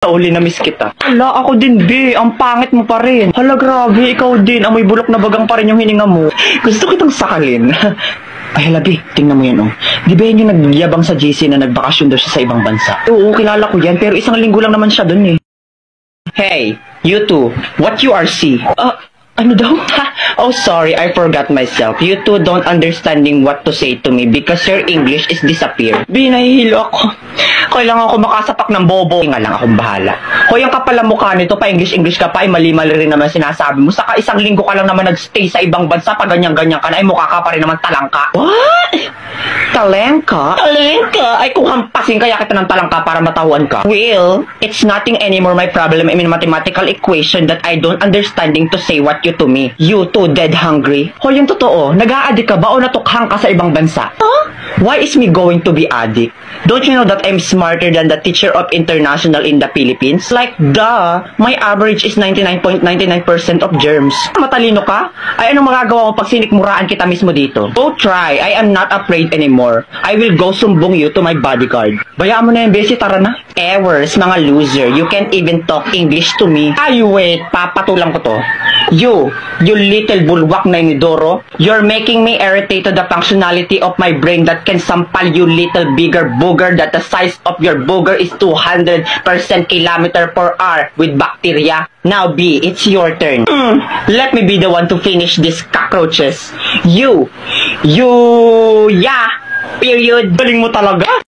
Uli na miss kita. Hala, ako din, be. Ang pangit mo pa rin. Hala, grabe. Ikaw din. Amoy bulok na bagang pa rin yung hininga mo. Gusto kitang sakalin. Ay, hala, be. Tingnan mo yan, oh. Di ba yan yung nagyabang sa JC na nagbakasyon daw siya sa ibang bansa? Oo, kilala ko yan. Pero isang linggo lang naman siya dun, eh. Hey, you two. What you are see? Ano daw? Oh, sorry, I forgot myself. You two don't understanding what to say to me because your English is disappear. Binahihilo ako. Kailangan ko makasapak ng bobo. Nga lang akong bahala. Hoy, ang kapal ang mukha nito, pa English ka pa, ay mali-mali rin naman sinasabi mo. Saka isang linggo ka lang naman nagstay sa ibang bansa, pa ganyan-ganyan ka na, ay mukha ka pa rin naman talangka. What? Talengka? Talengka? Ay kung hampasin kaya kita ng talangka para matauhan ka. Well, it's nothing anymore my problem. I mean, mathematical equation that I don't understanding to say what you to me. You too dead hungry. Hoy, yung totoo, nag-a-addict ka ba o natukhang ka sa ibang bansa? Huh? Why is me going to be addict? Don't you know that I'm smarter than the teacher of international in the Philippines? Like, duh, my average is 99.99% of germs. Matalino ka? Ay, anong magagawa mo pag sinikmuraan kita mismo dito? Go try. I am not afraid anymore. I will go sumbong you to my bodyguard. Bayaan mo na yung besi, tara na. Ewers, mga loser. You can't even talk English to me. Ay, wait. Papatulang ko to. You little bulwak na inidoro. You're making me irritate to the functionality of my brain that can sampal you little bigger booger that the size of your booger is 200% km/h with bacteria. Now B, it's your turn. Let me be the one to finish these cockroaches. Yeah. Period. Galing mo talaga.